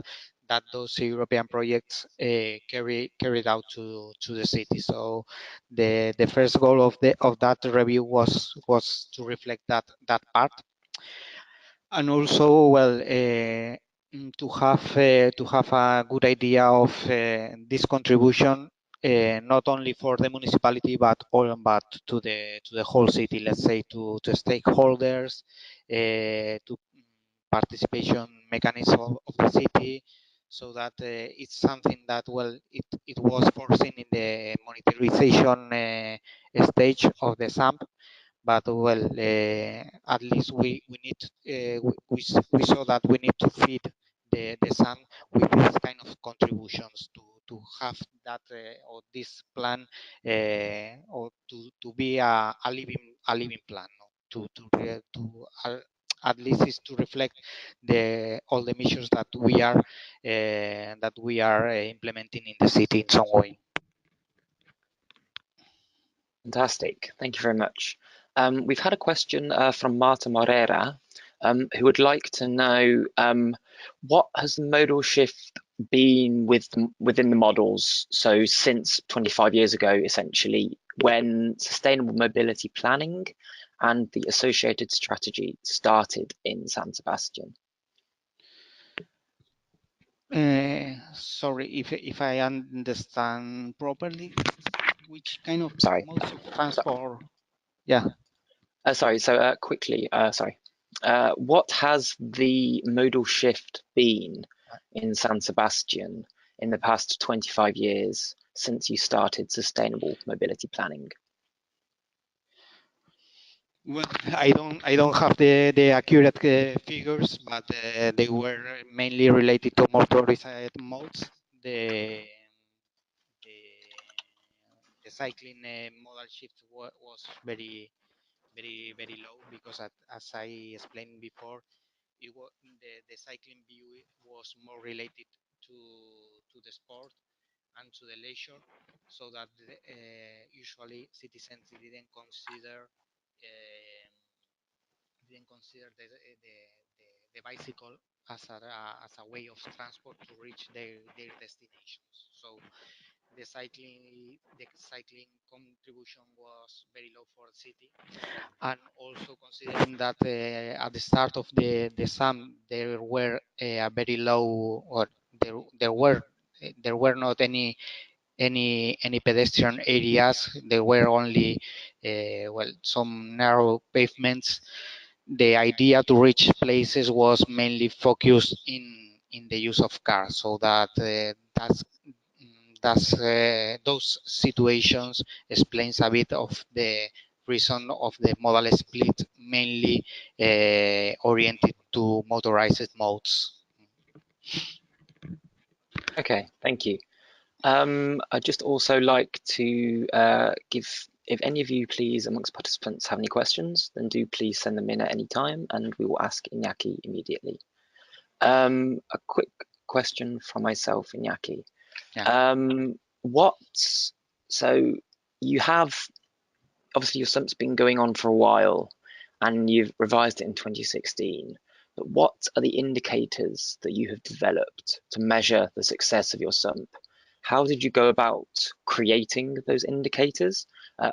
those European projects carried out to the city. So the first goal of that review was to reflect that part, and also, well, to have a good idea of this contribution, not only for the municipality but to the whole city. Let's say to stakeholders, to participation mechanism of the city, so that it's something that, well, it was foreseen in the monetization stage of the SUMP, but well, at least we need we saw that we need to feed the SUMP with this kind of contributions to have that or this plan or to be a living plan, no? At least is to reflect all the measures that we are implementing in the city in some way. Fantastic. Thank you very much. We've had a question from Marta Moreira, who would like to know what has the modal shift been within the models, so since 25 years ago, essentially, when sustainable mobility planning and the associated strategy started in San Sebastian. Sorry if I understand properly, which kind of Sorry. modes of transport? Yeah. Sorry. So quickly. Sorry. What has the modal shift been in San Sebastian in the past 25 years since you started sustainable mobility planning? Well, I don't have the accurate figures, but they were mainly related to motorized modes. The, the cycling modal shift was very low, because as I explained before, the cycling view was more related to the sport and to the leisure, so that usually citizens didn't consider the bicycle as a way of transport to reach their destinations. So the cycling contribution was very low for the city, and also considering that at the start of the SUMP there were a very low, or there were not any pedestrian areas. There were only well, some narrow pavements. The idea to reach places was mainly focused in the use of cars, so that those situations explains a bit of the reason of the modal split, mainly oriented to motorized modes. Okay, thank you. I'd just also like to give, if any of you please amongst participants have any questions, then do please send them in at any time and we will ask Iñaki immediately. A quick question from myself, Iñaki. Yeah. So you have, obviously your SUMP's been going on for a while and you've revised it in 2016. But what are the indicators that you have developed to measure the success of your SUMP? How did you go about creating those indicators?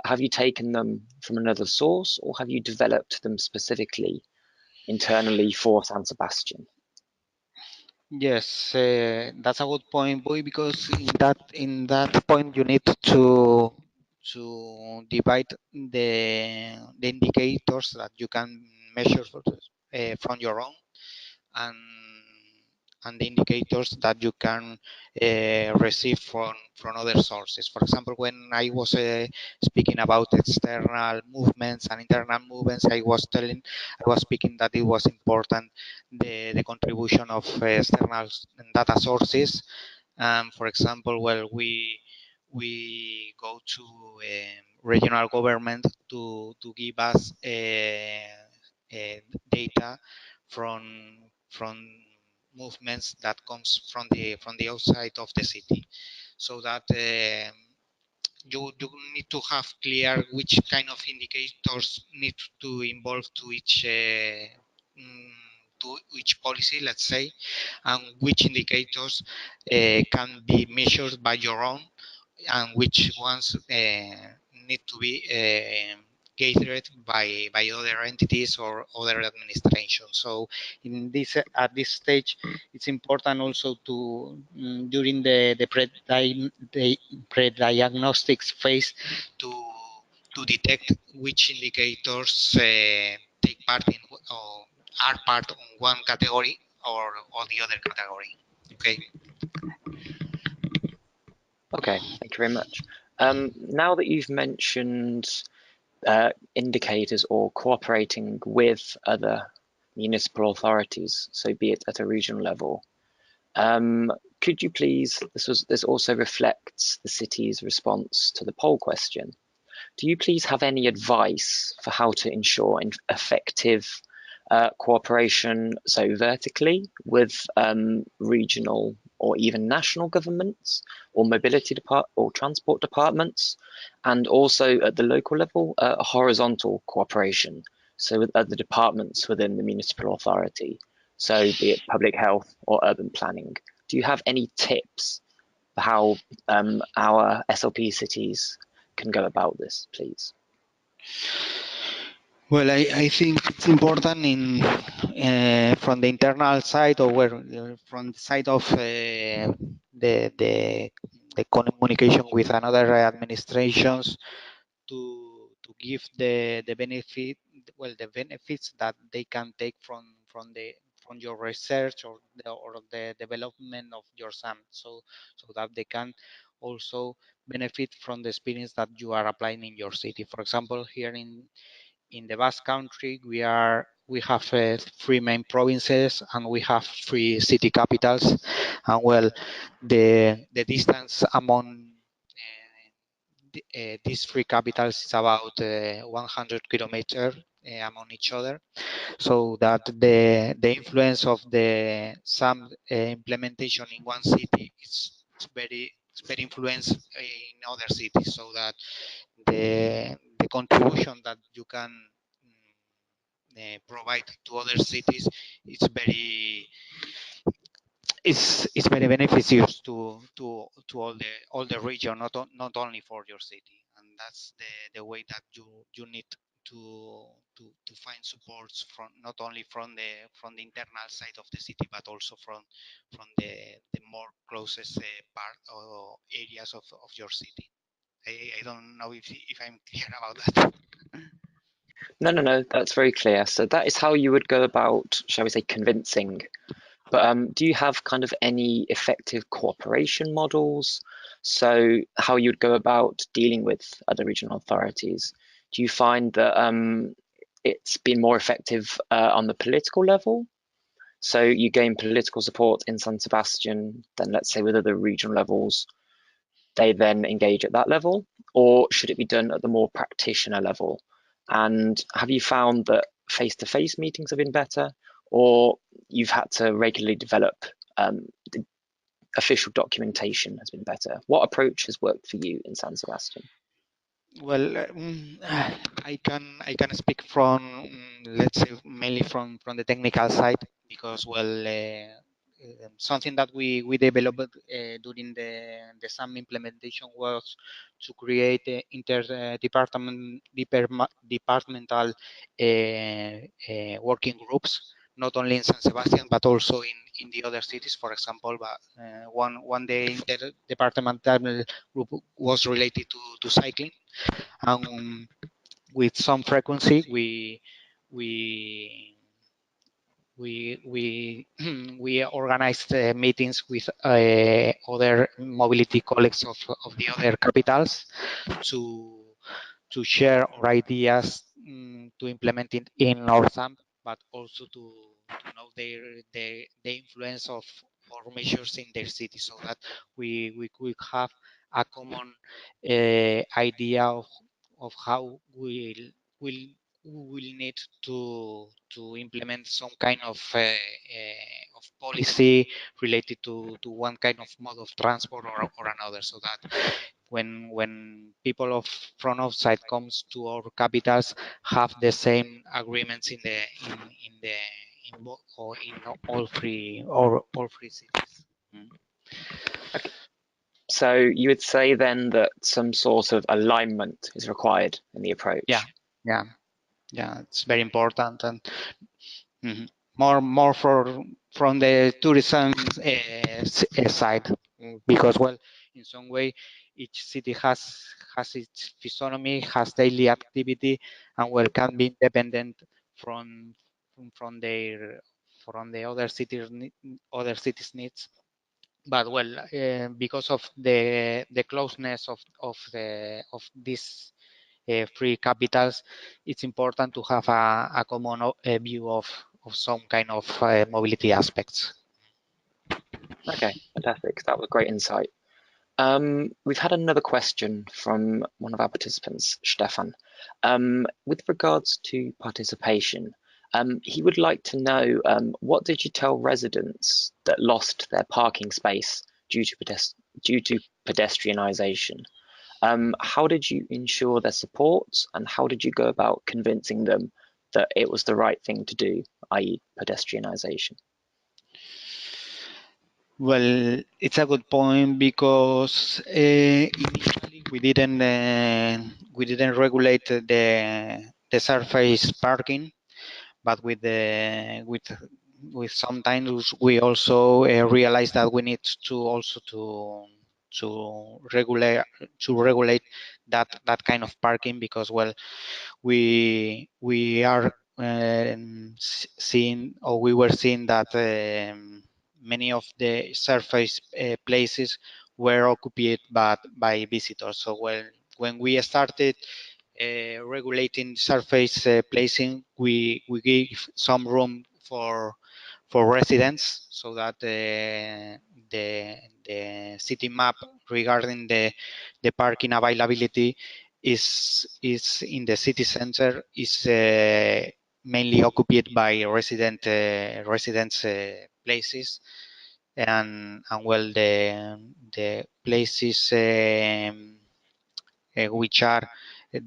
Have you taken them from another source, or have you developed them specifically internally for San Sebastian? Yes, that's a good point, boy. Because in that point you need to divide the indicators that you can measure from your own, and the indicators that you can receive from other sources. For example, when I was speaking about external movements and internal movements, I was speaking that it was important the contribution of external data sources. For example, well, we go to regional government to give us data from movements that comes from the outside of the city, so that you need to have clear which kind of indicators need to involve to each policy, let's say, and which indicators can be measured by your own, and which ones need to be gathered by other entities or other administrations. So in this at this stage, it's important also to during the pre-diagnostics phase to detect which indicators take part in, or are part of one category or the other category. Okay. Okay, thank you very much. Now that you've mentioned indicators or cooperating with other municipal authorities, so be it at a regional level, could you please, this also reflects the city's response to the poll question. Do you please have any advice for how to ensure effective cooperation, so vertically with regional or even national governments or mobility or transport departments, and also at the local level, horizontal cooperation, so with other departments within the municipal authority, so be it public health or urban planning? Do you have any tips for how our SLP cities can go about this, please? Well, I think it's important in from the internal side or from the side of the communication with another administrations to give the benefit, well, the benefits that they can take from your research or the development of your SUMP, so that they can also benefit from the experience that you are applying in your city. For example, here in the Basque Country, we have 3 main provinces and we have 3 city capitals, and well, the distance among these 3 capitals is about 100 kilometers among each other, so that the influence of the SUMP implementation in one city is very influenced in other cities, so that the contribution that you can provide to other cities is very very beneficial to all the region, not only for your city, and that's the way that you need to find supports from not only from the internal side of the city, but also from the more closest part or areas of your city. I don't know if I'm clear about that. No, that's very clear. So that is how you would go about, shall we say, convincing. But do you have kind of any effective cooperation models? So how you'd go about dealing with other regional authorities? Do you find that it's been more effective on the political level? So you gain political support in San Sebastian, then let's say with other regional levels, they then engage at that level? Or should it be done at the more practitioner level? And have you found that face-to-face meetings have been better, or you've had to regularly develop the official documentation has been better? What approach has worked for you in San Sebastian? Well, I can speak from let's say mainly from the technical side, because well, something that we developed during the SUMP implementation was to create departmental working groups, not only in San Sebastian but also in the other cities. For example, one day interdepartmental group was related to cycling, and with some frequency we we organized meetings with other mobility colleagues of the other capitals to share our ideas to implement it in our SUMP, but also to know the influence of our measures in their city, so that we could have a common idea of how we'll need to implement some kind of policy related to one kind of mode of transport or another, so that when people from outside comes to our capitals have the same agreements in all three cities. Okay. So you would say then that some sort of alignment is required in the approach? Yeah, it's very important, and more from the tourism side, because well, in some way each city has its physiognomy, has daily activity, and well, can be independent from from the other cities needs. But well, because of the closeness of these free capitals, it's important to have a common view of some kind of mobility aspects. Okay, fantastic. That was great insight. We've had another question from one of our participants, Stefan. With regards to participation, he would like to know, what did you tell residents that lost their parking space due to pedestrianisation? How did you ensure their support, and how did you go about convincing them that it was the right thing to do, i.e. pedestrianisation? Well, it's a good point because initially we didn't regulate the surface parking, but with some times we also realized that we need to also to regulate that kind of parking, because well, we are seeing, or we were seeing that many of the surface places were occupied by visitors. So when we started regulating surface placing, we gave some room for residents, so that the city map regarding the parking availability is in the city center is mainly occupied by residents places, and well, the places which are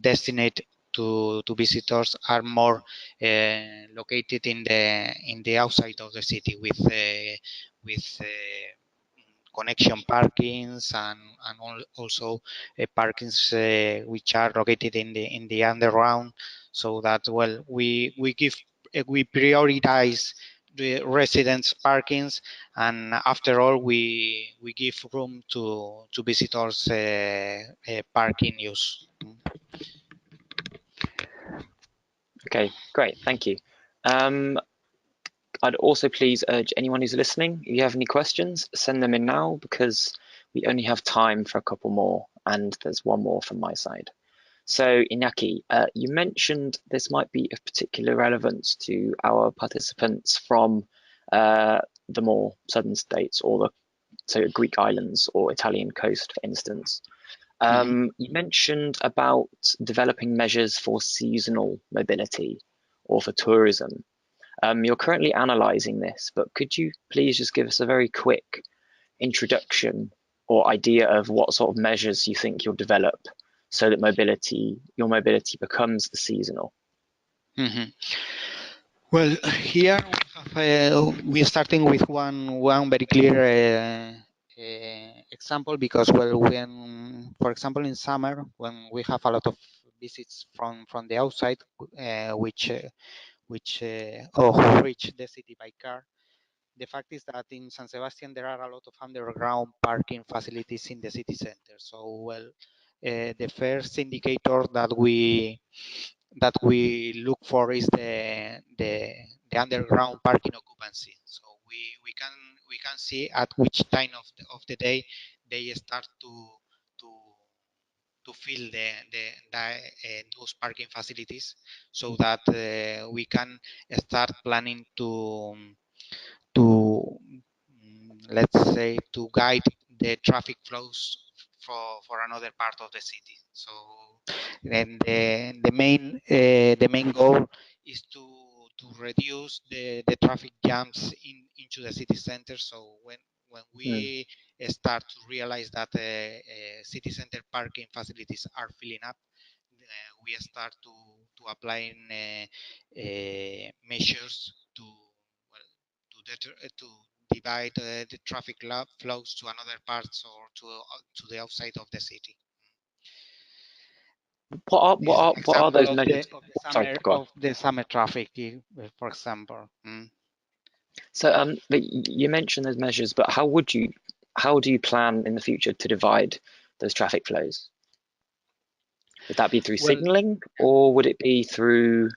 destined to visitors are more located in the outside of the city, with connection parkings, and also parkings which are located in the underground, so that well, we prioritize the residents parkings, and after all we give room to visitors parking use. Okay, great, thank you. I'd also please urge anyone who's listening, if you have any questions, send them in now, because we only have time for a couple more, and there's one more from my side. So Iñaki, you mentioned this might be of particular relevance to our participants from the more southern states, or so Greek islands or Italian coast, for instance. You mentioned about developing measures for seasonal mobility or for tourism. You're currently analysing this, but could you please just give us a very quick introduction or idea of what sort of measures you think you'll develop so that your mobility becomes the seasonal? Well, here we are starting with one very clear example, because well, when, for example, in summer, when we have a lot of visits from the outside, which who reach the city by car, the fact is that in San Sebastian there are a lot of underground parking facilities in the city center. So well, the first indicator that we look for is the underground parking occupancy. So we can see at which time of the day they start to fill those parking facilities, so that we can start planning to let's say, to guide the traffic flows for another part of the city. So then the main goal is to reduce the traffic jams into the city center. So when we start to realize that city center parking facilities are filling up, we start to applying measures to divide the traffic flows to another parts, or to the outside of the city. What are those measures? Of the summer traffic, for example. So you mentioned those measures, but how do you plan in the future to divide those traffic flows? Would that be through signaling, or would it be through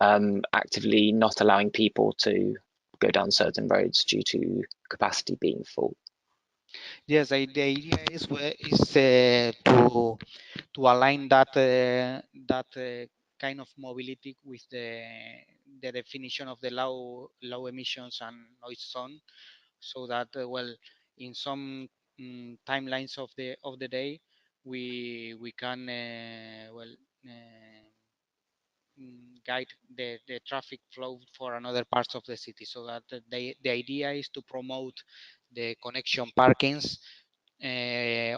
actively not allowing people to go down certain roads due to capacity being full. Yes, the idea is to align that kind of mobility with the definition of the low emissions and noise zone, so that well, in some timelines of the day, we can well guide the traffic flow for another parts of the city, so that the idea is to promote the connection parkings,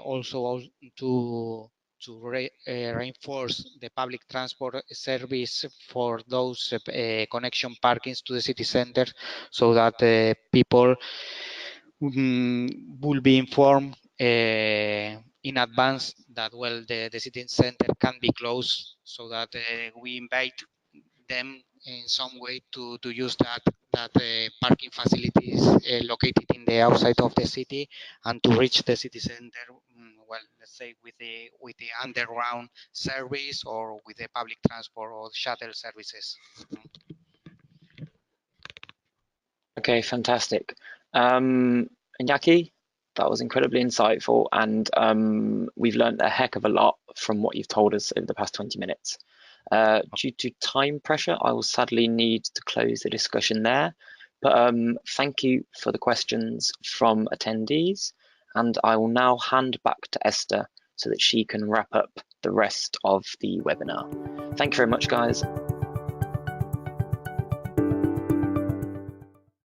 also to reinforce the public transport service for those connection parkings to the city center, so that people will be informed in advance that well, the city center can be closed, so that we invite them in some way to use that parking facilities located in the outside of the city, and to reach the city center, well, let's say with the underground service, or with the public transport or shuttle services. Okay, fantastic. Iñaki, that was incredibly insightful, and we've learned a heck of a lot from what you've told us over the past 20 minutes. Due to time pressure, I will sadly need to close the discussion there, but thank you for the questions from attendees, and I will now hand back to Esther so that she can wrap up the rest of the webinar. Thank you very much, guys.